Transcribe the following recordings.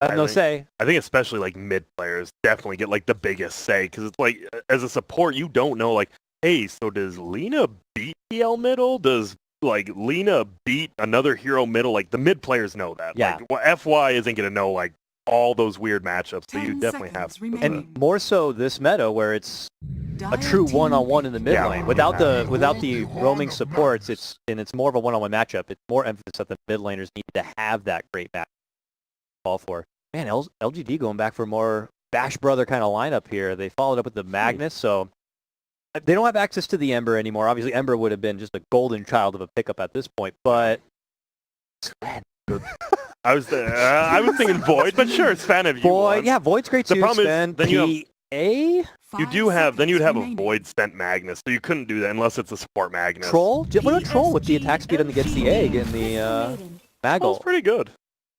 I have no say. I think especially like mid players definitely get like the biggest say because it's like as a support you don't know like, hey, so does Lina beat PL middle? Does like Lina beat another hero middle? Like the mid players know that. Yeah. Like, well, FY isn't gonna know like all those weird matchups, so you definitely have to. And more so this meta where it's a true one-on-one in the mid lane. Without the roaming supports, it's more of a one-on-one matchup. It's more emphasis that the mid laners need to have that great match. Call for. Man, LGD going back for more Bash Brother kind of lineup here. They followed up with the Magnus, so they don't have access to the Ember anymore. Obviously, Ember would have been just a golden child of a pickup at this point, but I was thinking Void, but sure, it's fan if you want. Yeah, Void's great too. The problem is then you'd have a Void sent Magnus, so you couldn't do that unless it's a support Magnus. Troll? What about Troll with the attack speed against the egg and the Maggle? Troll's pretty good.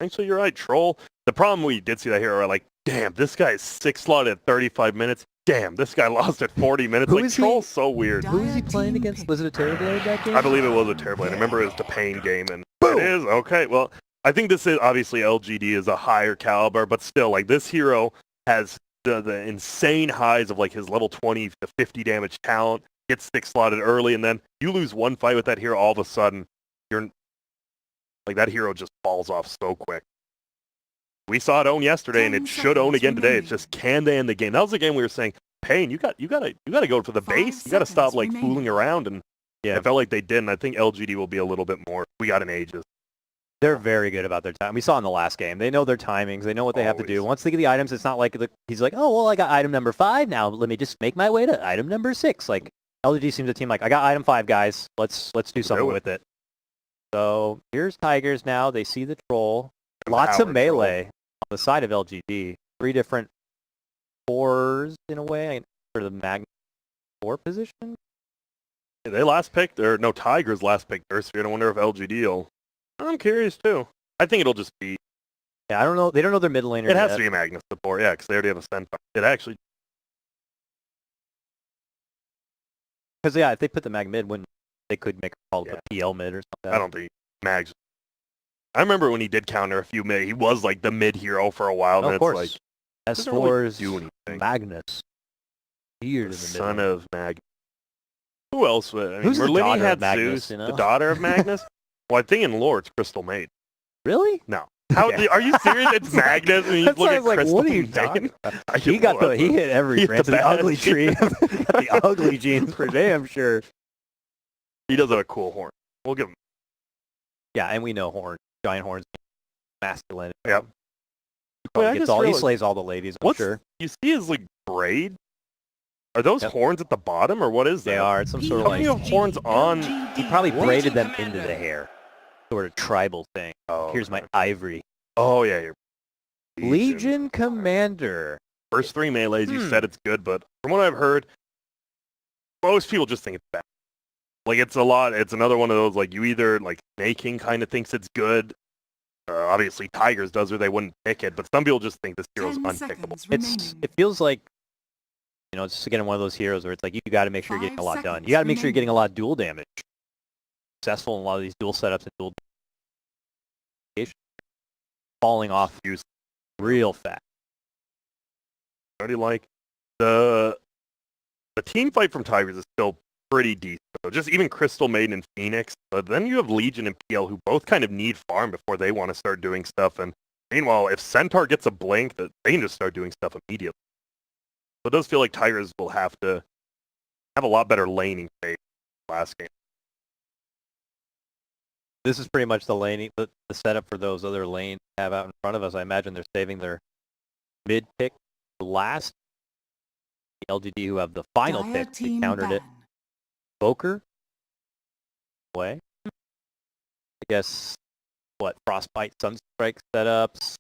Actually, you're right, Troll. The problem we did see that hero, are like, damn, this guy is 6 slot at 35 minutes. Damn, this guy lost at 40 minutes. Like, Troll's so weird. Who was he playing against? Was it a Terrorblade that game? I believe it was a Terrorblade. I remember it was the Pain game, and it is. Okay, well, I think this is, obviously, LGD is a higher caliber, but still, like, this hero has the insane highs of, like, his level 20 to 50 damage talent, gets 6 slotted early, and then you lose one fight with that hero, all of a sudden, you're, like, that hero just falls off so quick. We saw it own yesterday, and it should own again today. It's just, can they end the game? That was the game we were saying, Pain, you gotta go for the base. You gotta stop like fooling around, and yeah, it felt like they didn't. I think LGD will be a little bit more. We got an Aegis. They're very good about their time. We saw in the last game. They know their timings. They know what they have to do. Once they get the items, it's not like he's like, oh well, I got item number 5 now. Let me just make my way to item number 6. Like LGD seems a team like, I got item 5, guys. Let's do something with it. So here's Tigers now. They see the Troll. Lots of melee on the side of LGD. 3 different 4s in a way for the Magnus 4 position. Yeah, they last picked, or no, Tigers last picked Earthsphere. I wonder if LGD will. I'm curious too. I think it'll just be. Yeah, I don't know. They don't know their mid laner. It has to be a Magnus support, yeah, because they already have a Centaur. It actually. Because yeah, if they put the Mag mid, when they could make a call to PL mid or something. I don't think Mags. I remember when he did counter a few mid. He was like the mid hero for a while. No, and of course. It's like, S4's really Magnus. Here in the son of Magnus. Who else? I mean, Who's the Merlini daughter had of Magnus, Zeus, you know? the daughter of Magnus. Well, I think in lore it's Crystal Maid. Really? No. How are you serious? It's Magnus, and you look at like, Crystal what are you Maid? talking about? He hit every branch of the ugly tree. The ugly genes for damn sure. He does have a cool horn. We'll give him. Yeah, and we know horn, giant horns, masculine. Yep. He slays all the ladies, I'm sure. You see his like braid? Are those horns at the bottom, or what is that? They are. It's some sort of How many horns on? He probably braided them into the hair. Sort of tribal thing. Oh, here's my ivory. Oh yeah, your Legion Commander. First 3 melees, you said it's good, but from what I've heard, most people just think it's bad. Like it's another one of those like you either like Snake King kind of thinks it's good. Obviously Tigers does, or they wouldn't pick it. But some people just think this hero's unpickable. It feels like, you know, it's just again one of those heroes where it's like you got to make sure you're getting a lot done. You got to make sure you're getting a lot of dual damage. Successful in a lot of these dual setups and dual falling off real fast. Already like the team fight from Tigers is still pretty decent. So just even Crystal Maiden and Phoenix, but then you have Legion and PL who both kind of need farm before they want to start doing stuff. And meanwhile, if Centaur gets a blink, that they can just start doing stuff immediately. So it does feel like Tigers will have to have a lot better laning phase last game. This is pretty much the laning, the setup for those other lanes we have out in front of us. I imagine they're saving their mid pick for last. The LGD who have the final pick, we countered it. Boker? Way. I guess, Frostbite, Sunstrike setups,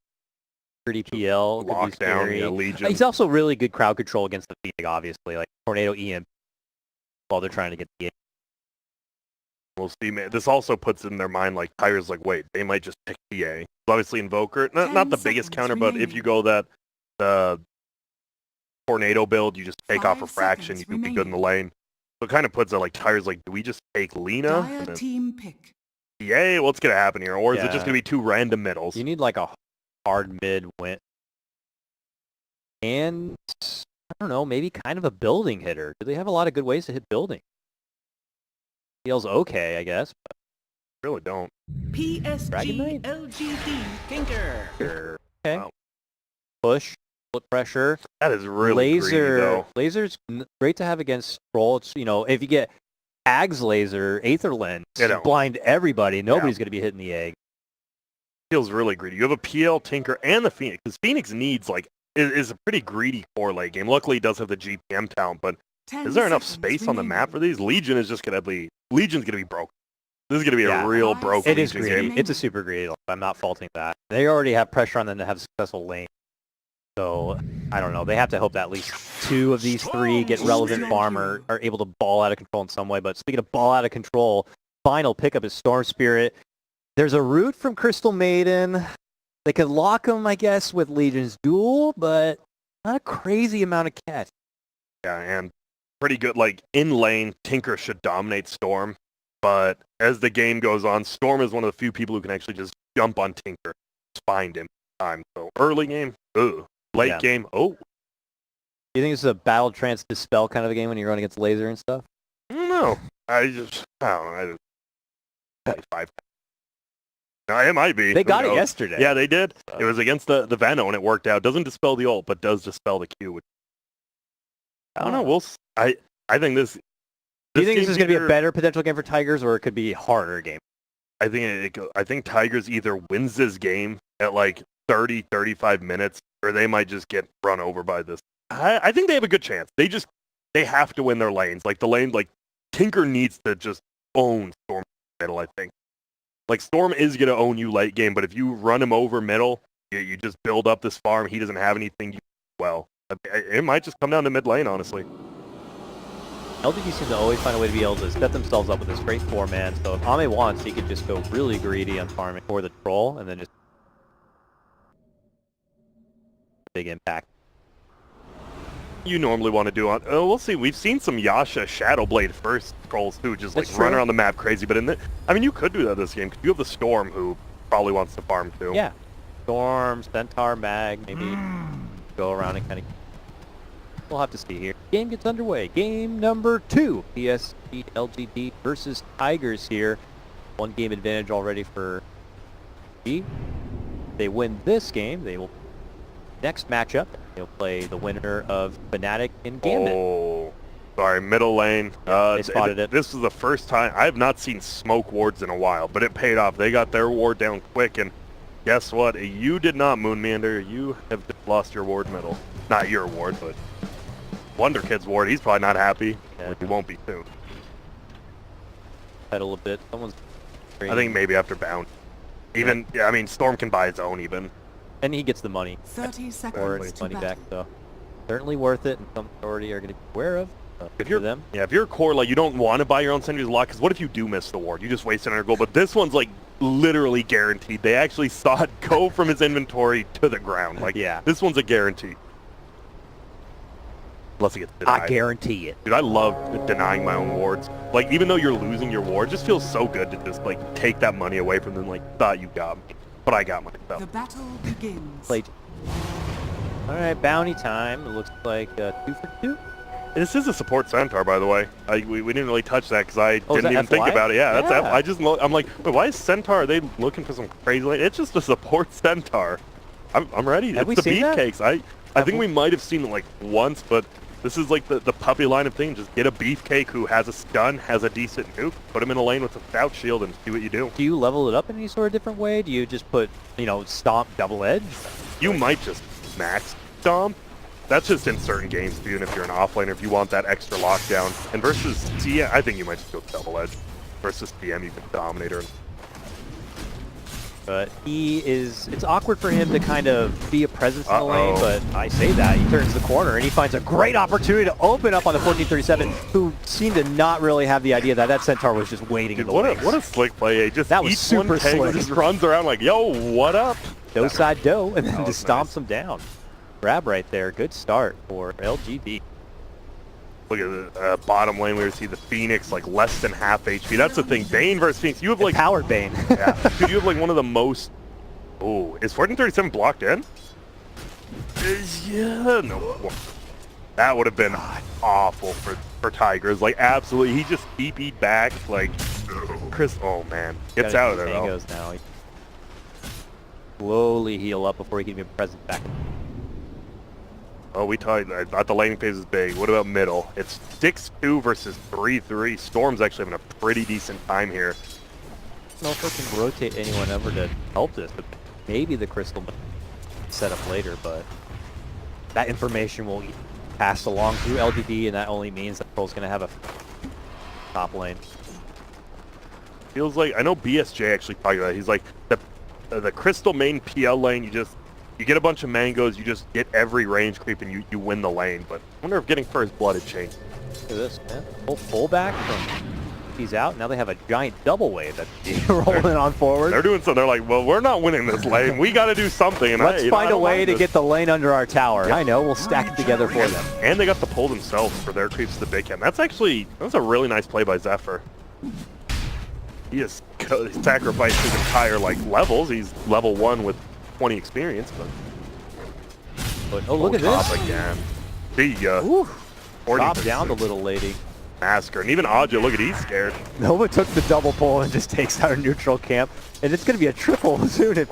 pretty PL. Lockdown, yeah, Legion. He's also really good crowd control against the Phoenix, obviously. Like Tornado EM while they're trying to get the game. We'll see, man. This also puts in their mind, like, Tigers, like, wait, they might just pick TA. Obviously, Invoker, not the biggest counter, but if you go the Tornado build, you just take off Refraction, you can be good in the lane. So it kind of puts it like Tigers, like, do we just take Lina? Team pick. Yay, what's going to happen here? Or is it just going to be 2 random middles? You need like a hard mid win. And, I don't know, maybe kind of a building hitter. Do they have a lot of good ways to hit building? Feels okay, I guess. But Really don't. PSG LGD Tinker. Okay. Wow. Push, split pressure. That is really greedy, though. Laser's great to have against Troll. It's, if you get Ag's laser, Aether Lens, blind everybody. Nobody's going to be hitting the egg. Feels really greedy. You have a PL, Tinker, and the Phoenix. Because Phoenix needs, is a pretty greedy core late game. Luckily, he does have the GPM talent, but is there enough space on the map for these? Legion's going to be broken. This is going to be a real broken It is Legion greedy. game. It's a super greedy. I'm not faulting that. They already have pressure on them to have a successful lane. So, I don't know. They have to hope that at least 2 of these 3 get relevant farm or are able to ball out of control in some way. But speaking of ball out of control, final pickup is Storm Spirit. There's a route from Crystal Maiden. They could lock him, I guess, with Legion's Duel, but not a crazy amount of catch. Yeah, and pretty good. In lane, Tinker should dominate Storm. But as the game goes on, Storm is one of the few people who can actually just jump on Tinker, find him time. So early game, late game, Do you think this is a battle trance dispel kind of a game when you're running against laser and stuff? I don't know. I don't know. 5. No, it might be. They got it yesterday. Yeah, they did. It was against the Veno, and it worked out. Doesn't dispel the ult, but does dispel the Q. Which, I don't know. I think this... Do you think this is going to be a better potential game for Tigers, or it could be a harder game? I think Tigers either wins this game at 30, 35 minutes, or they might just get run over by this. I think they have a good chance. They have to win their lanes. The lane, Tinker needs to just own Storm middle, I think. Storm is going to own you late game, but if you run him over middle, you just build up this farm. He doesn't have anything. It might just come down to mid lane, honestly. LGD seems to always find a way to be able to set themselves up with a straight 4-man, so if Ame wants, he could just go really greedy on farming for the troll, and then just big impact. You normally want to do on... we'll see. We've seen some Yasha Shadowblade first trolls too, just run around the map crazy, but you could do that this game, because you have the Storm who probably wants to farm too. Yeah. Storm, Centaur, Mag, maybe go around and kind of... We'll have to see here. Game gets underway. Game number 2. PSG LGD versus Tigers here. 1 game advantage already for G. They win this game. They will next matchup. They'll play the winner of Fnatic and Gambit. Oh, sorry, middle lane. They spotted it. This was the first time. I have not seen smoke wards in a while, but it paid off. They got their ward down quick, and guess what? You did not, Moonmander. You have lost your ward medal. Not your ward, but Wonder Kid's ward. He's probably not happy. Yeah. He won't be soon. Pedal a bit. Someone's... I think maybe after bound. Storm can buy his own even. And he gets the money. 30 seconds Or his money back, so certainly worth it, and some already are going to be aware of. If you're them. Yeah, if you're a core, you don't want to buy your own sentries a lot, because what if you do miss the ward? You just wasted another gold. But this one's literally guaranteed. They actually saw it go from his inventory to the ground. This one's a guarantee. Unless he gets denied. I guarantee it. Dude, I love denying my own wards. Even though you're losing your ward, it just feels so good to just take that money away from them. Thought you got me, but I got myself. The battle begins. All right, bounty time. It looks like 2 for 2. This is a support centaur, by the way. We didn't really touch that because I didn't even think FY? about it. Yeah, that's Yeah. I'm like, wait, why is centaur? Are they looking for some crazy? It's just a support centaur. I'm ready. Have we It's the seen that? beefcakes. I think we might have seen it once, but this is the puppy line of thing. Just get a beefcake who has a stun, has a decent nuke, put him in a lane with a stout shield, and see what you do. Do you level it up in any sort of different way? Do you just put, stomp double edge? You might just max stomp. That's just in certain games, even if you're an offlaner, if you want that extra lockdown. And versus CM, I think you might just go double edge. Versus CM, you can dominate her. But it's awkward for him to kind of be a presence in the lane, but I say that. He turns the corner, and he finds a great opportunity to open up on the 1437, who seemed to not really have the idea that Centaur was just waiting in the wings. What a slick play. That was super slick. Just runs around yo, what up? Doe side doe, and then just stomps him down. Grab right there. Good start for LGD. Look at the bottom lane where you see the Phoenix, less than half HP. That's the thing. Bane versus Phoenix. You have Powered Bane. Yeah. Dude, you have one of the most Ooh, is 1437 blocked in? Yeah, no. That would have been awful for Tigers. Like, absolutely. He just TP'd back. Like, Chris, oh man. Gets out of there, though. Goes now. Slowly heal up before he can even present back. Oh, we talked. I thought the laning phase is big. What about middle? It's 6-2 versus 3-3. Storm's actually having a pretty decent time here. I don't know if we can rotate anyone over to help this, but maybe the crystal set up later, but that information will be passed along through LGD, and that only means that Pearl's going to have a top lane. Feels like, I know BSJ actually talked about it. He's like, the crystal main PL lane, you get a bunch of mangoes, you just get every range creep and you win the lane. But I wonder if getting first blood had changed. Look at this, man. Full back from he's out. Now they have a giant double wave that's rolling on forward. They're doing something. They're like, well, we're not winning this lane. We got to do something. And let's find a way to get the lane under our tower. Yeah. I know. We'll stack it together for them. And they got the pull themselves for their creeps to the big camp. That's a really nice play by Zephyr. He just sacrificed his entire levels. He's level 1 with 20 experience, but oh, look at this again. See ya. Drop down the little lady. Massacre, and even Aja, look at he's scared. Nova took the double pull and just takes out a neutral camp, and it's going to be a triple soon if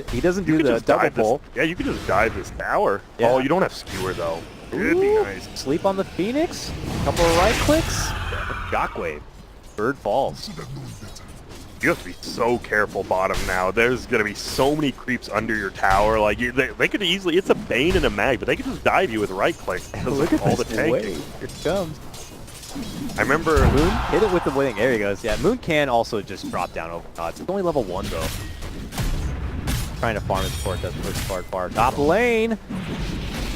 he doesn't do the double pull. Yeah, you could just dive this tower. Yeah. Oh, you don't have skewer though. It'd be nice. Sleep on the Phoenix. Couple of right clicks. Shockwave. Bird falls. You have to be so careful bottom now. There's going to be so many creeps under your tower. Like they could easily, it's a Bane and a Mag, but they could just dive you with right click. Look at all the tanking. Here it comes. I remember Moon hit it with the wing. There he goes. Yeah, Moon can also just drop down over odds. It's only level 1 though. Trying to farm his support, doesn't push far. Top lane.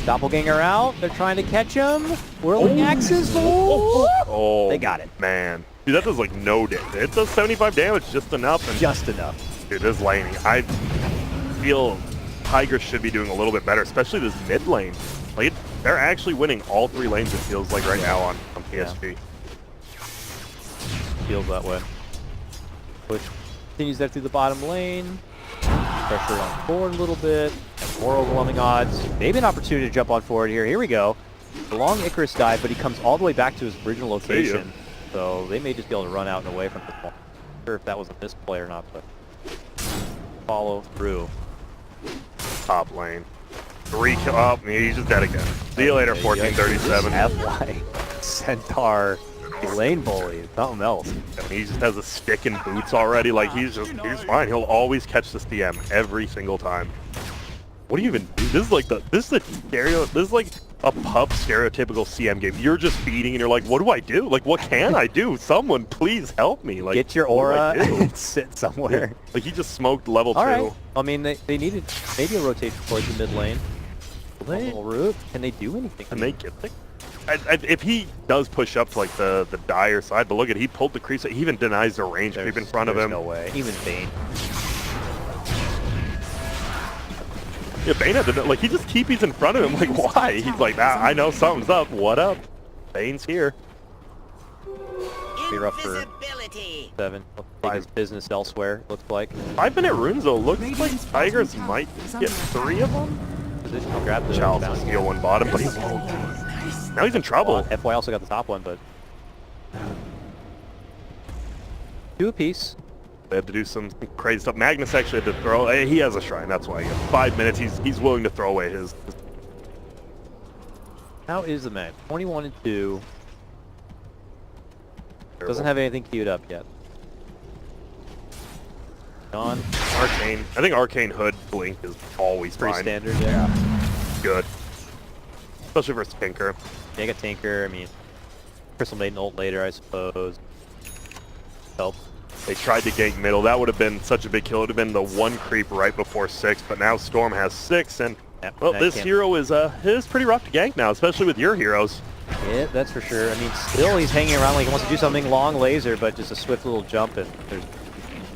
Doppelganger out. They're trying to catch him. Whirling axes. Oh, they got it. Man. Dude, that does like no damage. It does 75 damage, just enough. And just enough. Dude, this laning, I feel Tigers should be doing a little bit better, especially this mid lane. Like, they're actually winning all 3 lanes, it feels like, right now on PSG. Yeah. Feels that way. Push continues there through the bottom lane. Pressure on forward a little bit. More overwhelming odds. Maybe an opportunity to jump on forward here. Here we go. The long Icarus dive, but he comes all the way back to his original location. So they may just be able to run out and away from the ball. Not sure if that was a misplay or not, but follow through. Top lane. 3 kill. Oh, he's just dead again. See you later, 1437. FY Centaur lane bully. Something else. He just has a stick and boots already. Like he's fine. He'll always catch the CM every single time. What do you even do? This is like a pub stereotypical CM game. You're just feeding and you're like, what do I do? Like, what can I do? Someone please help me. Like, get your aura and sit somewhere. Like he just smoked level 2. Right. I mean, they needed maybe a rotation towards the mid lane. A little root. Can they do anything? Can they get it? If he does push up to like the dire side, but look at he pulled the creeps. He even denies the range creep in front of him. No way. Even Bane. Yeah, Bane had to, like, he just TP's in front of him. Like, why? He's like, I know something's up. What up? Bane's here. Be rough for 7. Take his business elsewhere, looks like. 5-minute runes, though. Looks like Tigers might get 3 of them. Positional grab the Chalice will steal one bottom, but he's now he's in trouble. FY also got the top one, but 2 apiece. They had to do some crazy stuff. Magnus actually had to throw. He has a shrine, that's why. 5 minutes, he's willing to throw away his. How is the match? 21-2. Doesn't have anything queued up yet. Gone. Arcane. I think Arcane Hood Blink is always pretty fine. standard, yeah. Good. Especially versus Tinker. Yeah, I got Tinker. I mean, Crystal Maiden ult later, I suppose. Help. They tried to gank middle. That would have been such a big kill. It would have been the 1 creep right before 6, but now Storm has 6, and well, this hero is pretty rough to gank now, especially with your heroes. Yeah, that's for sure. I mean, still he's hanging around like he wants to do something long laser, but just a swift little jump, and there's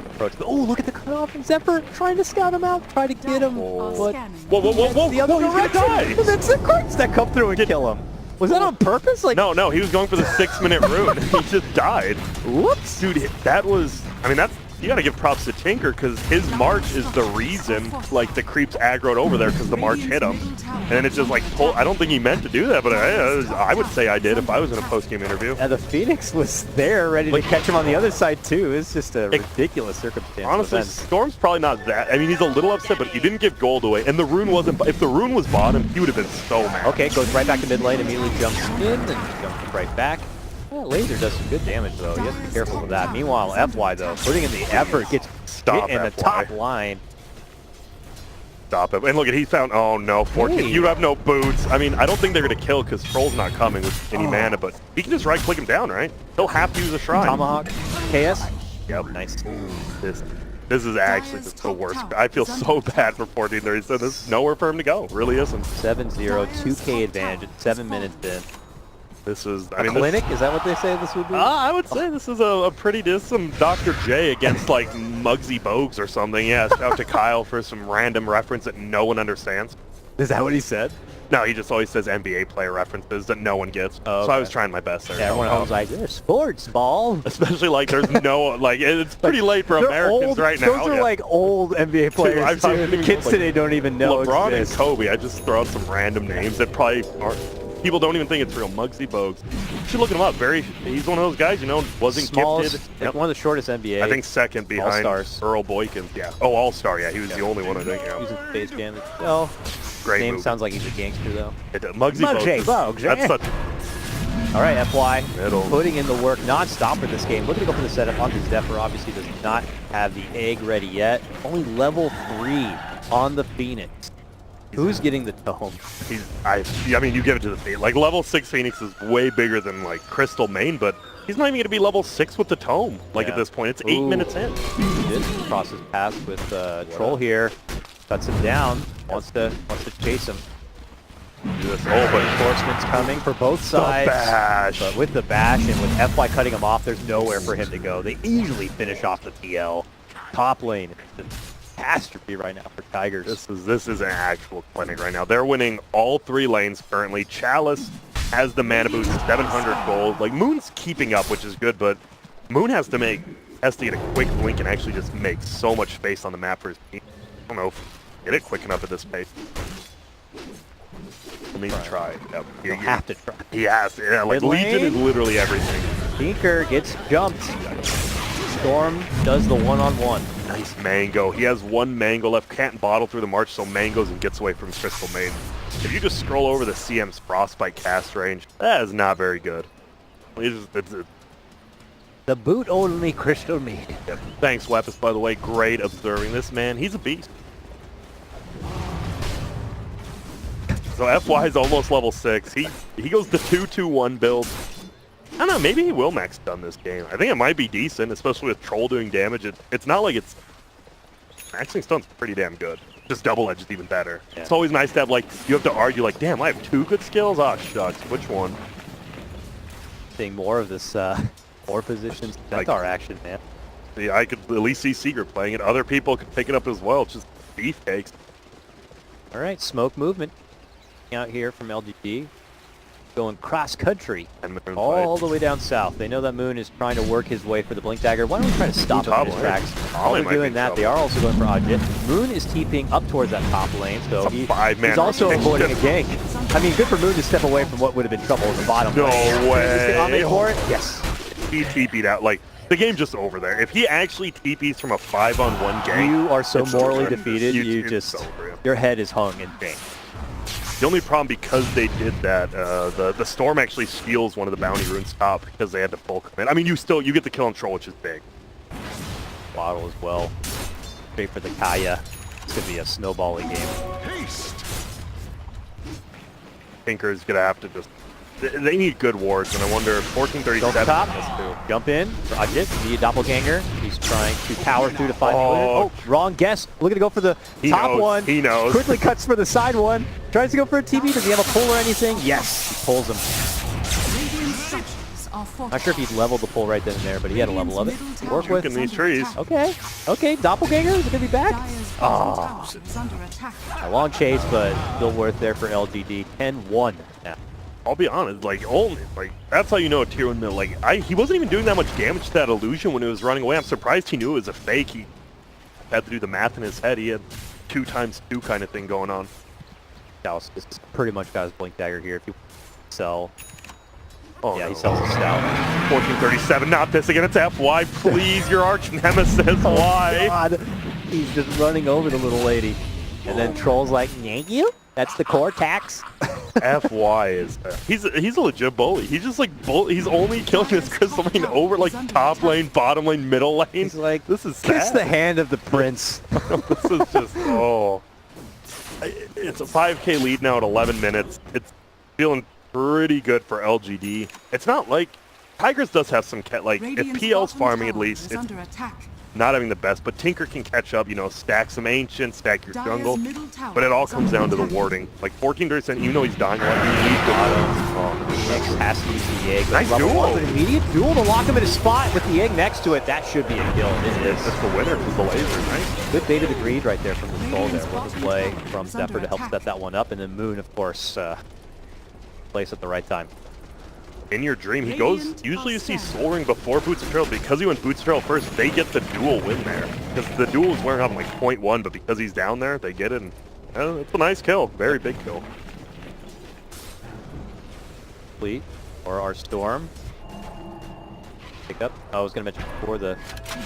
approach. Oh, look at the cutoff, and Zephyr trying to scout him out, try to get him. But whoa, the other direction. And that's the cards that come through and kill him. Was that on purpose? Like no, he was going for the 6-minute rune. He just died. Whoops. Dude, that was, I mean, that's you got to give props to Tinker because his March is the reason like the creeps aggroed over there because the March hit him. And then it's just like, I don't think he meant to do that, but I would say I did if I was in a post-game interview. Yeah, the Phoenix was there ready to catch him on the other side too. It's just a ridiculous circumstance. Honestly, Storm's probably not that. I mean, he's a little upset, but he didn't give gold away. And the rune wasn't, if the rune was bottom, he would have been so mad. Okay, goes right back to mid lane, immediately jumps in, and jumps right back. Well, Laser does some good damage though. You have to be careful with that. Meanwhile, FY though, putting in the effort, gets hit in the top line. Stop him. And look at, he found, oh no, 14. Hey. You have no boots. I mean, I don't think they're going to kill because Troll's not coming with any mana, but he can just right-click him down, right? He'll have to use a shrine. Tomahawk, KS. Yep. Nice. This is actually the worst. I feel so bad for 1430. So there's nowhere for him to go. Really isn't. 7-0, 2K advantage, 7 minutes in. This is, I mean, clinic? Is that what they say this would be? I would say this is some Dr. J against like Muggsy Bogues or something. Yeah, shout out to Kyle for some random reference that no one understands. Is that what he said? No, he just always says NBA player references that no one gets. Oh, okay. So I was trying my best there. Yeah, everyone else was like, "They're sports ball." Especially like there's no like it's pretty late for Americans old, right now. Those are like old NBA players. Too. The kids today don't even know. LeBron and Kobe. I just throw out some random names that probably aren't. People don't even think it's real. Muggsy Bogues. You should look him up. He's one of those guys, you know, wasn't Smallest, gifted. Like one of the shortest NBA. I think second behind Earl Boykins. Yeah. Oh, All-Star. Yeah, he was the only one, I think. Yeah. Using face jam. Oh, great name movie. sounds like he's a gangster though. Muggsy Bogues. That's such. All right, FY Middle. putting in the work non-stop for this game. Looking to go for the setup onto Zephyr. Obviously does not have the egg ready yet. Only level 3 on the Phoenix. Who's getting the tome? I mean, you give it to the Phoenix. Like, level 6 Phoenix is way bigger than, like, Crystal Main, but he's not even going to be level 6 with the tome, like, at this point. It's 8 minutes in. He did cross his path with Troll here. Cuts him down. Wants to chase him. But Reinforcements coming for both sides. Bash. But with the bash and with FY cutting him off, there's nowhere for him to go. They easily finish off the PL. Top lane. Catastrophe right now for Tigers. This is an actual clinic right now. They're winning all 3 lanes currently. Chalice has the mana boost, 700 gold. Like, Moon's keeping up, which is good, but Moon has to get a quick blink and actually just make so much space on the map for his team. I don't know if get it quick enough at this pace. He'll need to try. Yep. You'll have to try. He has to. Yeah, like, Legion is literally everything. Tinker gets jumped. Storm does the one-on-one. Nice Mango. He has 1 Mango left. Can't bottle through the March, so Mangoes and gets away from Crystal Maiden. If you just scroll over the CM's Frostbite cast range, that is not very good. The boot only Crystal Maiden. Yep. Thanks, Weapus, by the way. Great observing this man. He's a beast. So FY is almost level 6. He goes the 2-2-1 build. I don't know, maybe he will max stun this game. I think it might be decent, especially with Troll doing damage. It's not like it's... Maxing stun's pretty damn good. Just double edge is even better. Yeah. It's always nice to have, like, you have to argue, like, damn, I have 2 good skills? Ah, shucks, which one? Seeing more of this 4 positions Centaur action, man. Yeah, I could at least see Secret playing it. Other people could pick it up as well. It's just beefcakes. All right, smoke movement out here from LGD. Going cross-country all the way down south. They know that Moon is trying to work his way for the Blink Dagger. Why don't we try to stop him in his tracks? While they're doing that, they are also going for Ajit. Moon is TPing up towards that top lane, so he's also avoiding a gank. I mean, good for Moon to step away from what would have been trouble at the bottom lane. No way. For it? Yes. He TP'd out. Like, the game's just over there. If he actually TP's from a 5-on-1 gank, you are so morally defeated. Your head is hung in shame. The only problem, because they did that, the Storm actually steals one of the bounty runes top because they had to full commit. I mean, you get the kill on Troll, which is big. Bottle as well. Straight for the Kaya. It's going to be a snowballing game. Tinker's going to have to just... They need good wards, and I wonder if 1437 top. Jump in. Ajit, the doppelganger. He's trying to power through to find wrong guess. Looking to go for the top one. He knows. Quickly cuts for the side one. Tries to go for a TP. Does he have a pull or anything? Yes. He pulls him. Not sure if he'd leveled the pull right then and there, but he had a level of it. Work with these trees. Okay. Okay. Doppelganger. Is it going to be back? Oh. A long chase, but still worth there for LGD. 10-1 now. I'll be honest, like only like that's how you know a tier 1 mid. Like he wasn't even doing that much damage to that illusion when it was running away. I'm surprised he knew it was a fake. He had to do the math in his head. He had 2 times 2 kind of thing going on. Dallas is pretty much got his blink dagger here. If you sell, Oh yeah, no. he sells a stout. 1437, not this again. It's FY. Please, your arch nemesis. Why? God, he's just running over the little lady, and then Troll's like, "Thank you." That's the core tax. FY is he's a legit bully. He's just like he's only killing his crystal lane over like top lane, bottom lane, middle lane. He's like, this is kiss sad. the hand of the prince. This is just it's a 5K lead now at 11 minutes. It's feeling pretty good for LGD. It's not like Tigers does have some like if PL's farming at least. It's not having the best, but Tinker can catch up, you know, stack some ancient, stack your jungle, but it all comes down to the warding. Like 14%, even though he's dying a lot, you need the X has to use the egg. Nice Level duel. 1 with an immediate duel to lock him in a spot with the egg next to it. That should be a kill. It is. That's the winner with the laser, nice. Good bait of the greed right there from the troll there. With the play from Zephyr to help set that one up, and then Moon, of course, place at the right time. In your dream, he goes, usually you see Soul Ring before Boots of Trail. Because he went Boots of Trail first, they get the duel win there. Because the duel is wearing on like 0.1, but because he's down there, they get it. And it's a nice kill, very big kill. Fleet, or our Storm. Pick up. I was going to mention before, the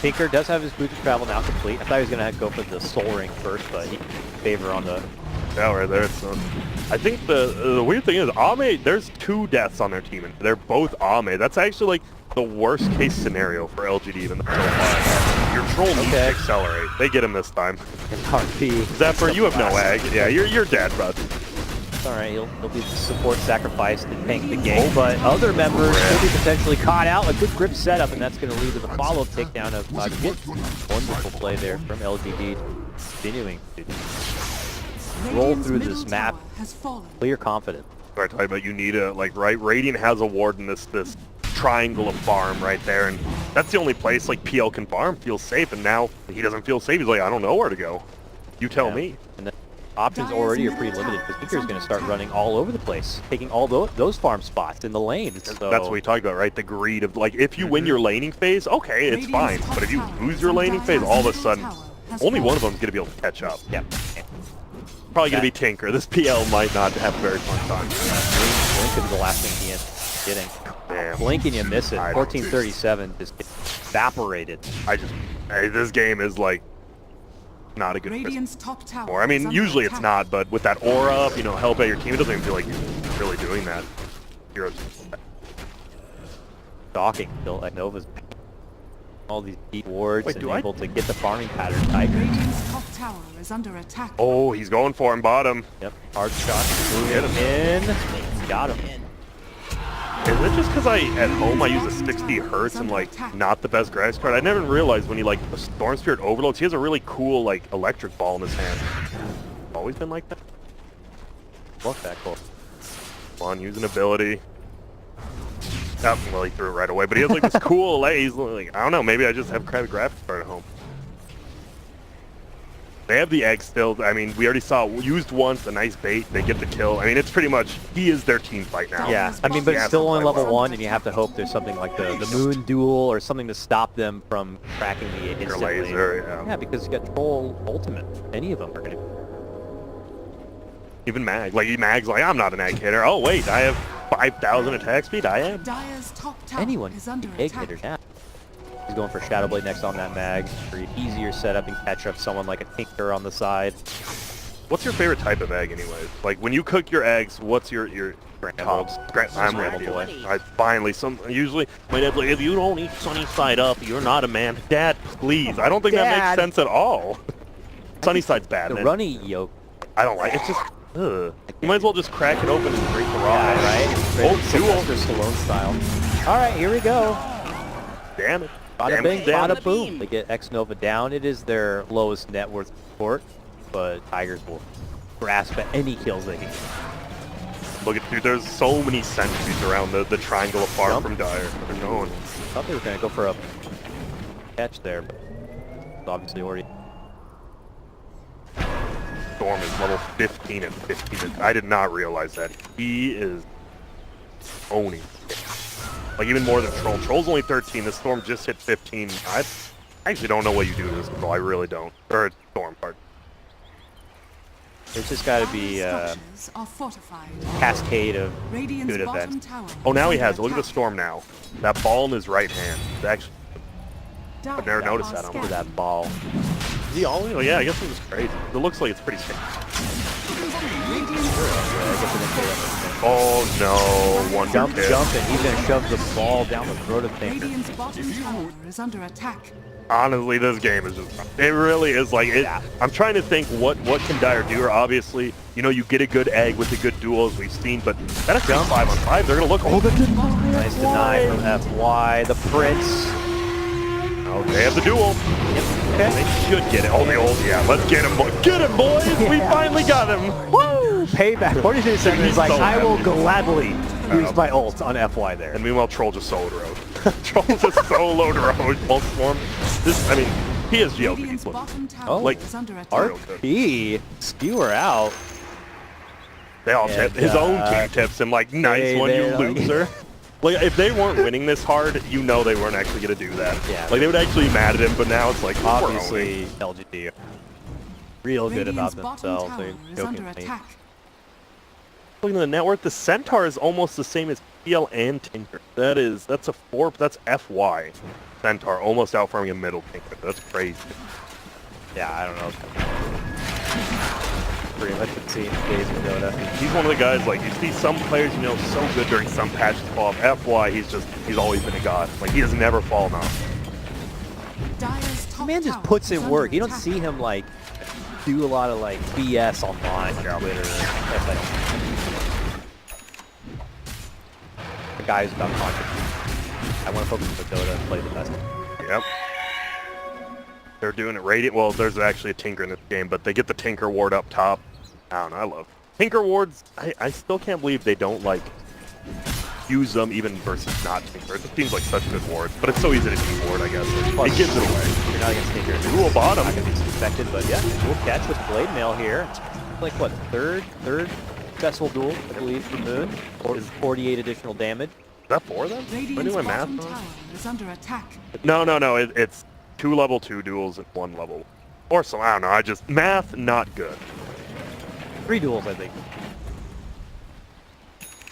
Tinker does have his Boots of Travel now complete. I thought he was going to go for the Soul Ring first, but he favor on the... Yeah, right there. So I think the weird thing is, Ame, there's 2 deaths on their team, and they're both Ame. That's actually like the worst case scenario for LGD even though your troll needs to accelerate. They get him this time. RP. Zephyr, you have no ag. Yeah, you're dead, bud. It's alright, he'll be the support sacrifice to tank the game, but other members could be potentially caught out. A good grip setup, and that's going to lead to the follow-up takedown of Magit. Wonderful play there from LGD, continuing to roll through this map, clear confidence. I tell you about, you need a right. Radiant has a ward in this triangle of farm right there, and that's the only place like PL can farm, feel safe. And now he doesn't feel safe. He's like, I don't know where to go. You tell me. And the options already are pretty limited because Tinker's going to start running all over the place, taking all those farm spots in the lanes. So that's what we talked about, right? The greed of like, if you win your laning phase, okay, it's fine. But if you lose your laning phase, all of a sudden, only one of them is going to be able to catch up. Yeah. Probably going to be Tinker. This PL might not have a very fun time. Blink could be the last thing he ends up getting. Damn. Blink and you miss it. 1437 just evaporated. This game is like not a good Radiant's top tower. or I mean, usually it's not, but with that aura up, you know, help out your team, it doesn't even feel like you're really doing that. Heroes. Stalking still at Nova's all these deep wards Wait, and do I- able to get the farming pattern tight. Radiant's top tower is under attack. Oh, he's going for him, bottom. Yep, hard shot. Get Moving in. Got him. Is it just because at home I use a 60 hertz and like not the best graphics card? I never realized when he like the Storm Spirit overloads, he has a really cool like electric ball in his hand. Always been like that. Look that cool. Come on, use an ability. Oh, well, he threw it right away, but he has like this cool he's like, I don't know, maybe I just have crappy graphics card at home. They have the egg still. I mean, we already saw used once, a nice bait. They get the kill. I mean, it's pretty much, he is their team fight now. Yeah, I mean, but He it's has still to only play level well. 1, and you have to hope there's something like the Moon Duel or something to stop them from cracking the Your instantly. laser, yeah. Yeah, because you got Troll Ultimate. Any of them are going to... Even Mag. Like, Mag's like, I'm not an egg hitter. Oh, wait, I have 5,000 attack speed. I am. Dire's top tower Anyone is under egg attack. hitter now. He's going for Shadow Blade next on that Mag. Pretty easier setup and catch up someone like a Tinker on the side. What's your favorite type of egg, anyways? Like, when you cook your eggs, what's your top? I'm with you. I finally, usually, my dad's like, if you don't eat sunny side up, you're not a man. Dad, please. I don't think that Dad. makes sense at all. Sunny side's bad, The man. runny yolk. I don't like it. It's just, ugh. You might as well just crack it open and drink the raw. Yeah, right? Oh, Sylvester duel. Stallone style. All right, here we go. Damn it. Bada Damn bing, it, damn bada it. boom. They get X-Nova down. It is their lowest net worth support, but Tigers will grasp at any kills they can get. Look at, dude, there's so many sentries around the triangle of farm Jump. from Dire. They're going. Thought they were going to go for a catch there, but it's obviously already... Storm is level 15 and 15. I did not realize that. He is owning. Like even more than Troll. Troll's only 13. The Storm just hit 15. I actually don't know what you do to this Troll. I really don't. Or Storm part. There's just got to be a cascade of good events. Oh, now he has. Look at the Storm now. That ball in his right hand. It's actually, I've never noticed that on For that ball. Is he all? Oh yeah, I guess it was crazy. It looks like it's pretty safe. Oh no! One Jump, hit. and he's gonna shove the ball down the throat of Tinker. Radiant's bottom tower is under attack. Honestly, this game is just—it really is like it. Yeah. I'm trying to think what can Dire do. Or obviously, you know, you get a good egg with a good duel as we've seen, but that is 5-on-5. They're gonna look. Oh, Nice deny from FY. The Prince. Oh, they have the duel. Okay. They should get it. Oh, the old, yeah. Let's get him, get him, boys. We finally got him. Woo! Payback. 42-7 is like, so I will happy. gladly use my ult on FY there. And meanwhile, Troll just soloed Road. Troll just soloed Road. Both Storm. This, I mean, PSG Radiant's LGD. bottom tower Oh, like, is under attack. RP. Skewer out. They all And, tip. His own team tips him like, nice they- one, you they're like- loser. Like, if they weren't winning this hard, you know they weren't actually going to do that. Yeah. Like, they would actually be mad at him, but now it's like, we're owning. Obviously, LGD are real good about Radiant's themselves. bottom They're tower is under jokingly. attack. Looking at the net worth, the Centaur is almost the same as PL and Tinker. That's a 4, that's FY. Centaur almost outfarming a middle Tinker. That's crazy. Yeah, I don't know. Pretty much the same days with Dota. He's one of the guys, like, you see some players, you know, so good during some patches fall off. FY, he's always been a god. Like, he has never fallen off. Dire's The top man just tower puts is in under work. You don't attack. see him, like, do a lot of, like, BS online on Twitter. That's like the guy who's about content. I want to focus on Dota and play the best. Yep. They're doing it Radiant. Well, there's actually a Tinker in this game, but they get the Tinker ward up top. I don't know, I love Tinker wards. I still can't believe they don't, like, use them even versus not Tinker. It seems like such good wards, but it's so easy to de-ward, I guess. Plus, It gives it away. You're not against Tinker. Dual bottom. Not going to be suspected, but yeah, dual catch with Blade Mail here. It's like, what, third successful duel, I believe, for Moon. Or 48 additional damage. Is that 4 of them? Am I Radiant's doing my bottom math wrong? tower is under attack. No. It's 2 level 2 duels and 1 level. Or some, I don't know. Math, not good. 3 duels, I think.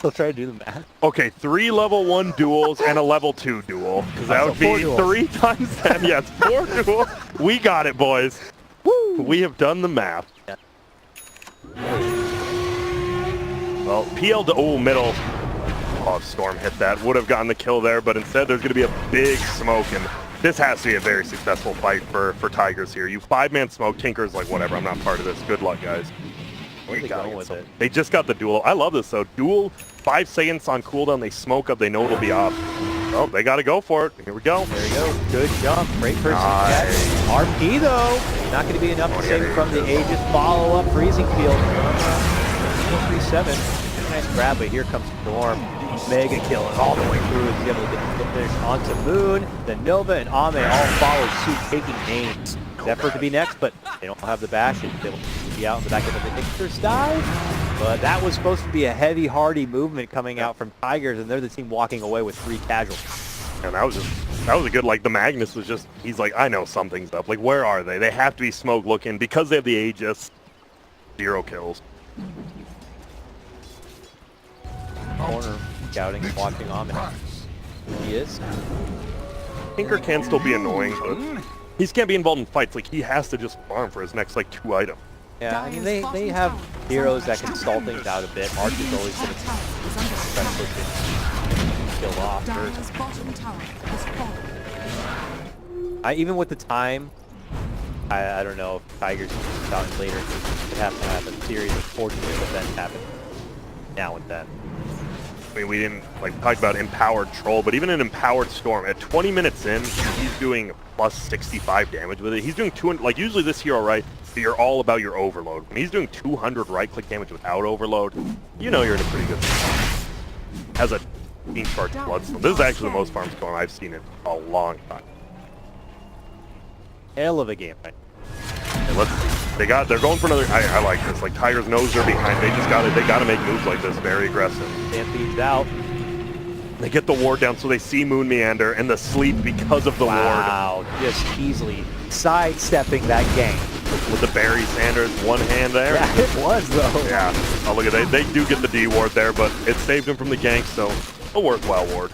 I'll try to do the math. Okay, 3 level 1 duels and a level 2 duel. Because that So would 4 be duels. 3 times 10. Yeah, it's 4 duels. We got it, boys. Woo! We have done the math. Yeah. Well, PL to, oh, middle. Oh, if Storm hit that. Would have gotten the kill there, but instead there's going to be a big smoke, and this has to be a very successful fight for Tigers here. You 5-man smoke, Tinker's like, whatever, I'm not part of this. Good luck, guys. Where are they going with it? They just got the duel. I love this, though. Duel, 5 seconds on cooldown. They smoke up. They know it'll be off. Oh, they got to go for it. Here we go. There you go. Good jump. Great person Nice. catch. RP, though. Not going to be enough to save it from the Aegis. Follow-up freezing field. 4-3-7. Nice grab, but here comes Storm. Mega kill all the way through. He's able to get the finish onto Moon. Then Nova and Ame all follow suit, taking names. Zephyr to be next, but they don't have the bash. They'll be out in the back of the Nixter's dive. But that was supposed to be a heavy, hardy movement coming out from Tigers, and they're the team walking away with 3 casualties. And that was a good, like, the Magnus was just, he's like, I know something's up. Like, where are they? They have to be smoke looking because they have the Aegis. 0 kills. Corner, scouting, watching Ame. He is. Tinker can still be annoying, but he can't be involved in fights. Like, he has to just farm for his next, like, 2 items. Yeah, I mean, they have heroes that can stall things out a bit. March is always going to Top tower is under try to attack. push it, kill off Dire's first. bottom tower has fallen. Even with the time, I don't know if Tigers can out in later. It has to have a series of fortunate events happen now and then. I mean, we didn't, like, talk about empowered Troll, but even an empowered Storm, at 20 minutes in, he's doing plus 65 damage with it. He's doing 200, like, usually this hero, right, you're all about your overload. When he's doing 200 right-click damage without overload, you know you're in a pretty good spot. Has a Beam Charge Bloodstone. This is actually the most farm Storm I've seen in a long time. Hell of a game. And they're going for another. I like this. Like, Tigers knows they're behind. They gotta make moves like this. Very aggressive. Stampede's out. They get the ward down, so they see Moon Meander and the sleep because of the ward. Wow, just easily sidestepping that gank. With the Barry Sanders one hand there. Yeah, it was though. Yeah. Oh, look at that. They do get the D ward there, but it saved him from the gank, so a worthwhile ward.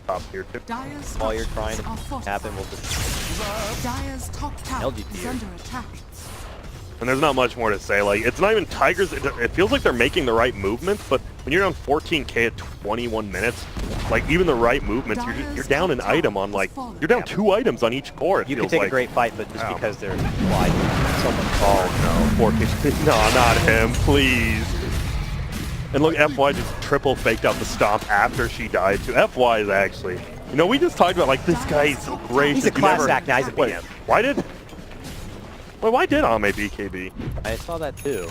Top tier too. Dire's All you're trying to structures are happen will just Dire's top tower LGD is here. under attack. And there's not much more to say. Like, it's not even Tigers. It feels like they're making the right movements, but when you're down 14k at 21 minutes, like even the right movements, you're down an item on like you're down 2 items on each core. It you can feels take like. a great fight, but just because they're wide, someone Oh no, 14. No, not him, please. And look, FY just triple faked out the stomp after she died too. FY is actually, you know, we just talked about like this guy is so great. He's a that you class never- act. Now he's a Wait, BM. why did Ame BKB? I saw that too.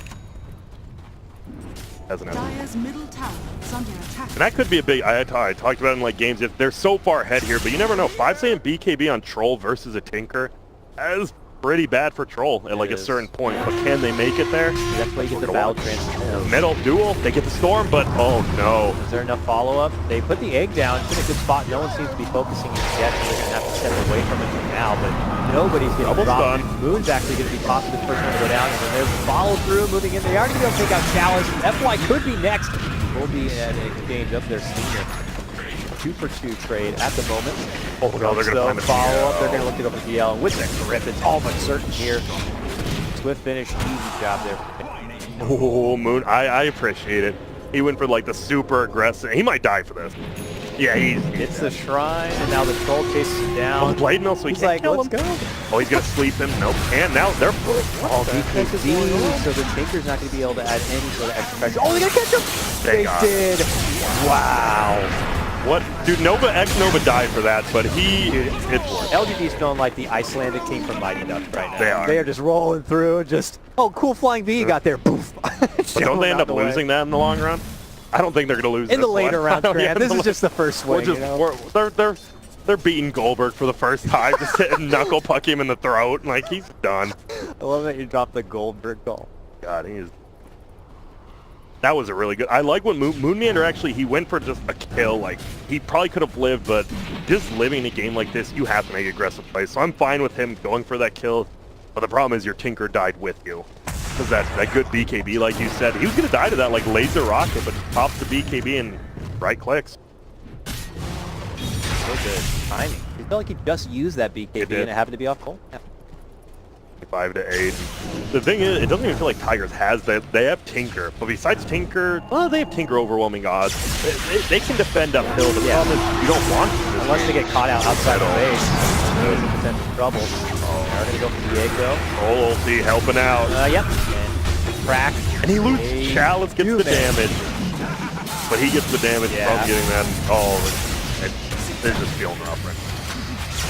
Hasn't happened. Dire's middle tower is under attack. And that could be a big. I talked about it in like games. If they're so far ahead here, but you never know. 5 saying BKB on Troll versus a Tinker, that is pretty bad for Troll at like a is. certain point. But can they make it there? That's why you get the battle transfer. Middle duel, they get the storm, but oh no. Is there enough follow-up? They put the egg down. It's in a good spot. No one seems to be focusing it yet, so they're going to have to step away from it for now, but nobody's getting Double dropped. stun. Moon's actually going to be possibly the first one to go down, and then there's the follow-through, moving in. They already going to take out Chalice. FY could be next. Will be an exchange of their senior. 2-for-2 trade at the moment. Oh no, they're going to So find the follow-up. They're PL. going to look it over the DL. With the grip, it's all but certain here. Swift finish, easy job there. Oh, Moon, I appreciate it. He went for like the super aggressive. He might die for this. Yeah, he's It's the shrine, and now the troll chases him oh, down. Blade Mill, so he He's can't like, kill let's him. go. Oh, he's gonna sleep him. Nope. And now they're Oh, BKB, so the Tinker's not going to be able to add any sort of extra pressure. Oh, they're going to catch him! They God. did! Wow. what? Dude, Nova X Nova died for that, but he Dude, it's worth. LGD's feeling like the Icelandic team from Mighty Ducks right now. They are. They are just rolling through, just, oh, cool flying V got there, poof. But don't they end up losing that in the long run? I don't think they're gonna lose In the this later one. round, Yeah, Grant. This in is the- just the first we're swing, just you know? they're beating Goldberg for the first time, just hitting knuckle puck him in the throat, and like he's done. I love that you dropped the Goldberg call. God, he is. That was a really good. I like what Moon Meander actually. He went for just a kill. Like he probably could have lived, but just living a game like this, you have to make aggressive plays. So I'm fine with him going for that kill. But the problem is your Tinker died with you. Because that good BKB, like you said, he was gonna die to that like laser rocket, but he pops the BKB and right clicks. So good. Timing. He felt like he just used that BKB did. and it happened to be off goal. Yeah. 5 to 8. The thing is, it doesn't even feel like Tigers has that. They have Tinker, but besides Tinker, well, they have Tinker overwhelming odds. They can defend uphill. The Yeah. problem is you don't want to. Unless they get caught out outside the base, there's a potential trouble. They're going to go for the egg though. Oh, see, helping out. Yep. And crack. And he loses. Chalice gets the damage. But he gets the damage Yeah. from getting that. Oh, they're just feeling rough right now.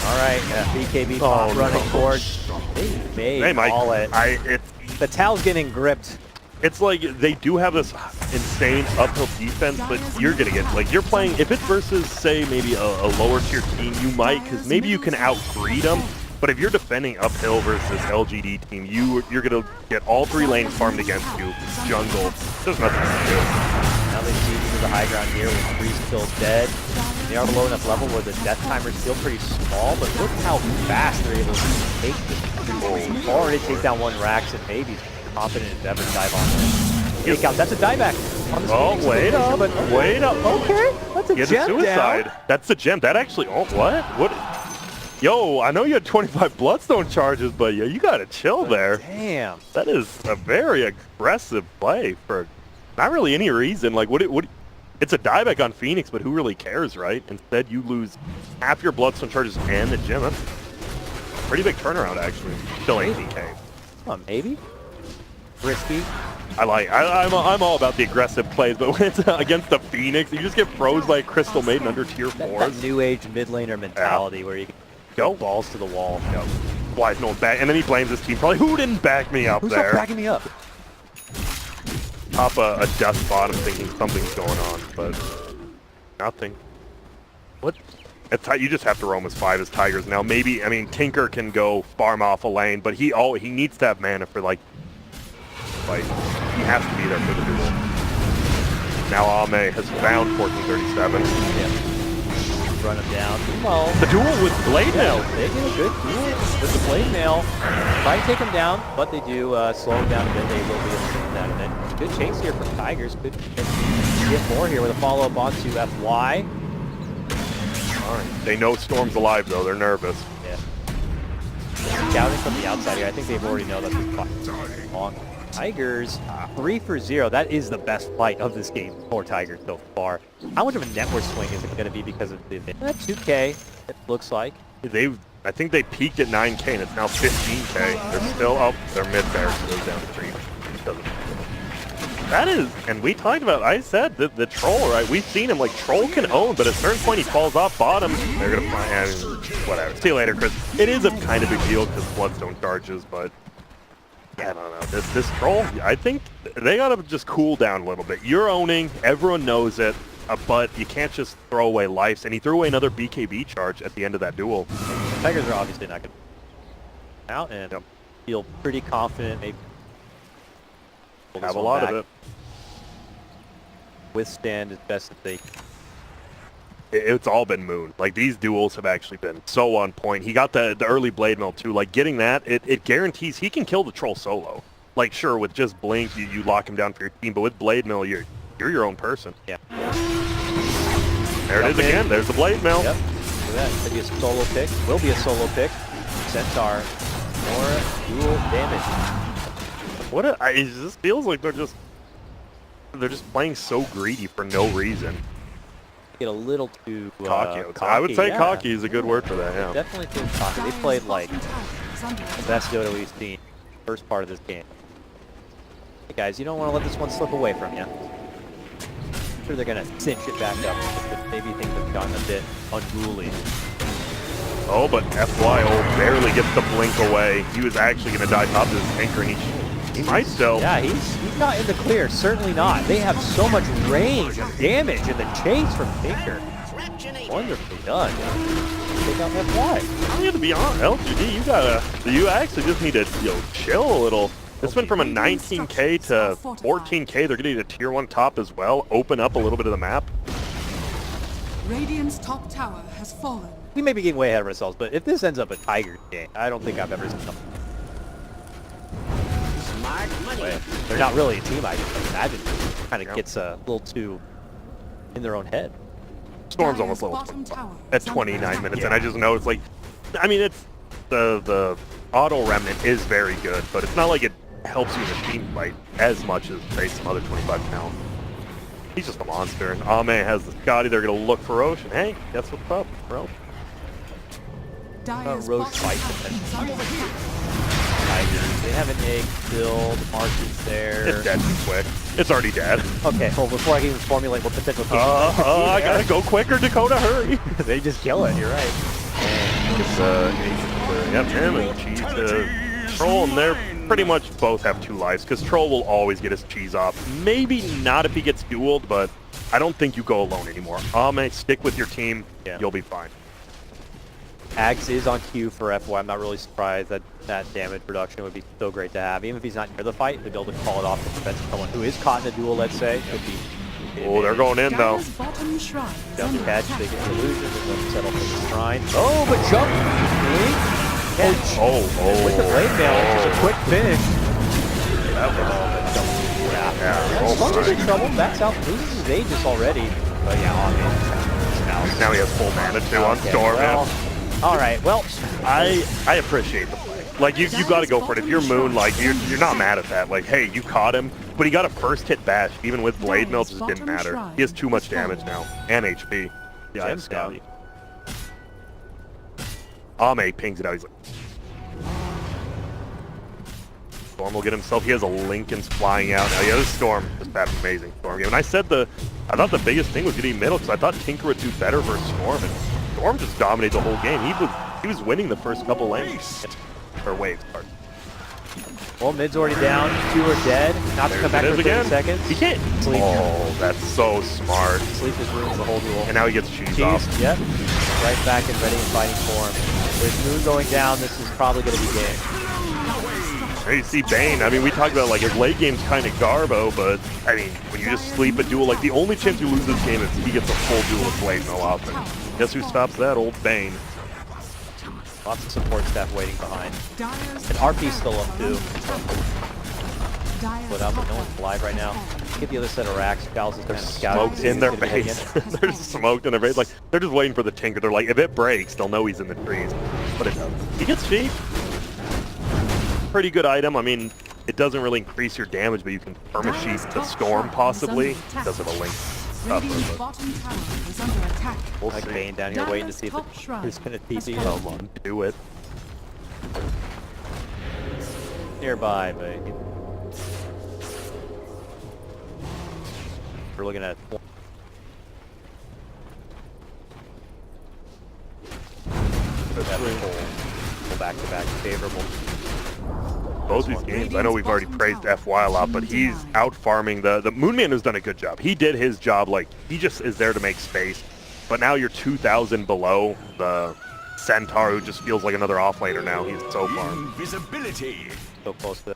All right, BKB pop running forward. They might. call it. It's The towel's getting gripped. it's like they do have this insane uphill defense, but you're gonna get like you're playing. If it's versus say maybe a lower tier team, you might because maybe you can outgreed them. But if you're defending uphill versus LGD team, you're gonna get all 3 lanes farmed against you. Jungle, there's nothing to do. Now they see to the high ground here with Freeze still dead. They are below enough level where the death timer is still pretty small, but look how fast they're able to take this. Already take down 1 Rax, and maybe confident as ever dive on it. Take out, that's a dieback. On the Oh, Phoenix. wait up, But wait up. okay, that's a Get a gem suicide. down. That's the gem. That actually. Oh, what? What? Yo, I know you had 25 Bloodstone charges, but yeah, you gotta chill there. Damn. That is a very aggressive play for not really any reason. Like, what? It's a dieback on Phoenix, but who really cares, right? Instead, you lose half your Bloodstone charges and the gem. That's a pretty big turnaround, actually. Still 80k. Come on, maybe. Risky. I'm all about the aggressive plays, but when it's against the Phoenix, you just get froze by a Crystal Maiden under tier 4s. That new age mid laner mentality where you can go balls to the wall. Yep. Why is no one back? And then he blames his team. Probably, who didn't back me up Who's there? not backing me up? Top a dust bottom thinking something's going on, but nothing. What? You just have to roam as 5 as Tigers now. Maybe, I mean, Tinker can go farm off a lane, but he needs to have mana for, like, he has to be there for the duel. Now Ame has found 1437. Yeah. Run him down. Well, The duel with Blade Mail. they get a good duel with the Blade Mail. Try to take him down, but they do slow him down a bit. They will be able to take him down a bit. Good chase here from Tigers. Could get more here with a follow-up onto FY. All right. They know Storm's alive, though. They're nervous. Yeah. Scouting from the outside here. I think they've already know that this fight is long. Tigers, 3 for 0. That is the best fight of this game for Tigers so far. How much of a network swing is it going to be because of the 2K? It looks like. I think they peaked at 9K and it's now 15K. They're still up. They're mid there, so they're down to 3. That is, and we talked about. I said the troll, right? We've seen him like troll can own, but at a certain point he falls off bottom. They're gonna find whatever. See you later, Chris. It is a kind of big deal because Bloodstone charges, but. I don't know. This troll, I think they gotta just cool down a little bit. You're owning, everyone knows it, but you can't just throw away lives. And he threw away another BKB charge at the end of that duel. Tigers are obviously not going to out and feel pretty confident. Maybe have a lot of it. Withstand as best as they can. It's all been Moon. Like, these duels have actually been so on point. He got the early Blade Mill, too. Like, getting that, it guarantees he can kill the troll solo. Like, sure, with just Blink, you lock him down for your team, but with Blade Mill, you're your own person. Yeah. There it is again. There's the Blade Mill. Yep. Look at that. Could be a solo pick. Will be a solo pick. Centaur. More dual damage. It just feels like they're just playing so greedy for no reason. Get a little too cocky. cocky. I would say yeah. cocky is a good word for that. Yeah. Definitely too cocky. They played like the best Dota we've seen. First part of this game. Hey guys, you don't want to let this one slip away from you. I'm sure they're gonna cinch it back up, but maybe things have gotten a bit unruly. Oh, but FY barely gets the blink away. He was actually going to die top of his anchor, and he might still. Yeah, he's not in the clear. Certainly not. They have so much range of damage in the chase from Tinker. Wonderfully done. Take out FY. I have to be honest, LGD, you actually just need to chill a little. This went from a 19K to 14K. They're going to need a tier 1 top as well. Open up a little bit of the map. Radiant's top tower has fallen. We may be getting way ahead of ourselves, but if this ends up a Tigers game, I don't think I've ever seen something. They're not really a team, I can imagine. Kind of gets a little too in their own head. Storm's almost level 25 at 29 minutes, and I just know it's like, I mean, it's the auto remnant is very good, but it's not like it helps you in a team fight as much as, say, some other 25 talent. He's just a monster, and Ame has the Scotty. They're going to look for Roche, and hey, guess what's up, bro? Roche fight Tigers. They have an egg still. The march is there. It's dead too quick. It's already dead. Okay, well, before I can even formulate what potential case I gotta go quicker, Dakota, hurry! They just kill it, you're right. Yep, him and Cheese Troll, and they're pretty much both have 2 lives, because Troll will always get his cheese off. Maybe not if he gets dueled, but I don't think you go alone anymore. Ame, stick with your team, you'll be fine. Axe is on cue for FY. I'm not really surprised that that damage reduction would be so great to have. Even if he's not near the fight, to be able to call it off to prevent someone who is caught in a duel, let's say, could be... Oh, they're going in, though. Jump catch, they get illusions, and then settle for the shrine. Oh, but jump! Catch. With the blade mail, just a quick finish. Slunger's in trouble. Backs out, loses his Aegis already. But yeah, now he has full mana, too, on Storm. All right, well, I appreciate the play. Like, you got to go for it. If you're Moon, like, you're not mad at that. Like, hey, you caught him, but he got a first hit bash. Even with Blade Mill, just didn't matter. He has too much damage now, and HP. Yeah, I'm Scotty. Ame pings it out. He's like, Storm will get himself. He has a Lincoln's flying out now. Yeah, this Storm just had an amazing Storm game. And I thought the biggest thing was getting middle, because I thought Tinker would do better versus Storm, and Storm just dominated the whole game. He was winning the first couple lanes. Or waves, pardon. Well, mid's already down. 2 are dead. Not to come back for 30 seconds. He can't. Sleep. Oh, that's so smart. Sleep just ruins the whole duel. And now he gets cheese off. Yep. Right back and ready and fighting for him. There's Moon going down. This is probably going to be game. There you see Bane. I mean, we talked about like his late game's kind of garbo, but I mean, when you just sleep a duel, like the only chance you lose this game is he gets a full duel with late no offense. Guess who stops that? Old Bane. Lots of support staff waiting behind. And RP's still up too. Split up, but no one's alive right now. Get the other set of racks. Gals is kind of scouting. Smoked in their face. They're smoked in their face. Like they're just waiting for the tinker. They're like, if it breaks, they'll know he's in the trees. But it doesn't. He gets sheep. Pretty good item. I mean, it doesn't really increase your damage, but you can perma-sheep the storm possibly. Does have a link. We'll like Bane down here waiting to see if it's going to TP. Come on, do it. Nearby, but we're looking at go back to back favorable. Both these games, I know we've already praised FY a lot, but he's out farming the Moonman has done a good job. He did his job, like he just is there to make space. But now you're 2,000 below the Centaur, who just feels like another offlaner now. He's so far. Invisibility. So close to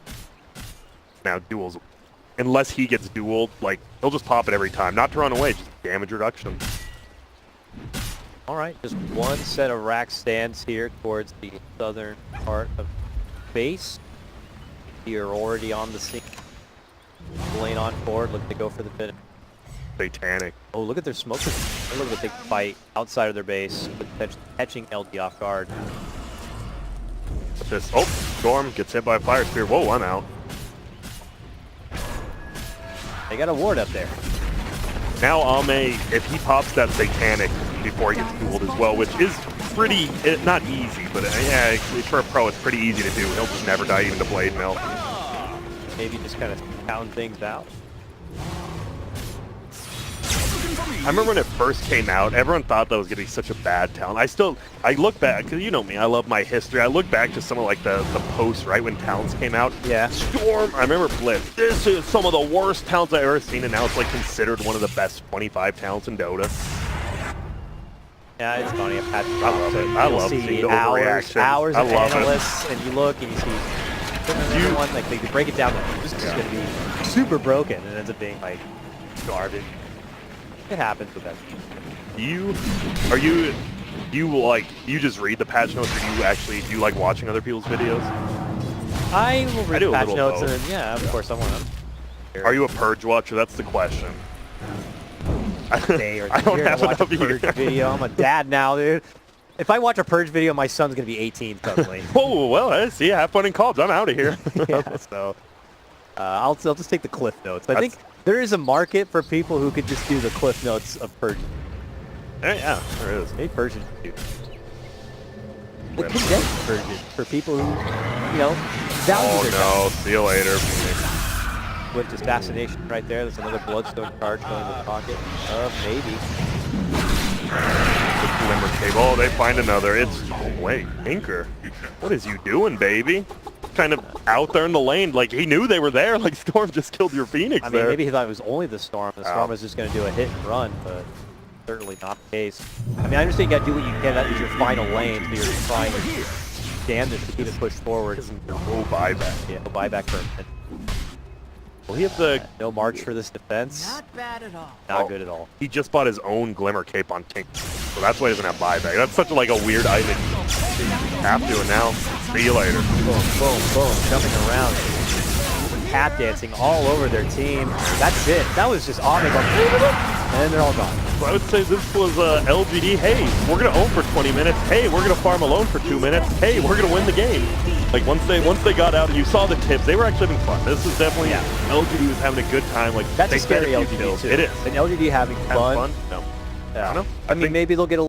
Now duels, unless he gets dueled, like he'll just pop it every time. Not to run away, just damage reduction. all right, just one set of rack stands here towards the southern part of base. You're already on the scene. Lane on forward, looking to go for the finish. Satanic. Oh, look at their smoke. Look at the big fight outside of their base, catching LG off guard. This Storm gets hit by a fire spear. Whoa, I'm out. They got a ward up there. Now Ame, if he pops that Satanic before he gets dueled as well, which is pretty, not easy, but yeah, for a pro it's pretty easy to do. He'll just never die even to Blade Mill. Maybe just kind of pound things out. I remember when it first came out, everyone thought that was going to be such a bad talent. I look back, because you know me, I love my history. I look back to some of like the posts, right, when talents came out. Yeah. Storm, I remember Blitz. This is some of the worst talents I've ever seen, and now it's like considered one of the best 25 talents in Dota. Yeah, it's funny. I love it. I love seeing the overreaction. Hours I of love analysts, and you look and you see everyone, like they break it down. Like, this is going to be super broken, and it ends up being like garbage. It happens with that. You just read the patch notes, or do you like watching other people's videos? I will read do a patch little notes, both. and then, yeah, of course I want to. Are you a Purge watcher? That's the question. Day or I don't have watch a enough Purge video. I'm a dad now, dude. If I watch a Purge video, my son's gonna be 18 suddenly. Oh well, I see. Have fun in college. I'm out of here. Yeah, so I'll just take the cliff notes. I think there is a market for people who could just do the cliff notes of Purge. Yeah, there is. Maybe Purge do. The condensed version for people who, you know, value their Oh no! See you later. With just fascination right there. There's another bloodstone charge going to the pocket. Maybe. The Glimmer Cave. Oh, they find another. It's wait, Tinker. What is you doing, baby? Kind of out there in the lane. Like he knew they were there. Like Storm just killed your Phoenix. I mean, there. maybe he thought it was only the Storm. The Storm was just going to do a hit and run, but certainly not the case. I mean, I understand you got to do what you can. That is your final lane, so you're trying to damage to keep it pushed forward. No buyback. Yeah, no buyback for him. Well, he has the no march for this defense. Not bad at all. Not good at all. He just bought his own Glimmer Cape on Tinker, so that's why he doesn't have buyback. That's such like a weird item. Have to and now. See you later. Boom, boom, boom, jumping around, tap dancing all over their team. That's it. That was just Ame going, and then they're all gone. So I would say this was LGD. Hey, we're gonna own for 20 minutes. Hey, we're gonna farm alone for 2 minutes. Hey, we're gonna win the game. Like once they got out and you saw the tips, they were actually having fun. This is definitely LGD was having a good time. Like that's they a scary fed a few LGD kills. too. It is. And LGD having fun. No. Yeah. I don't know. I mean, maybe they'll get a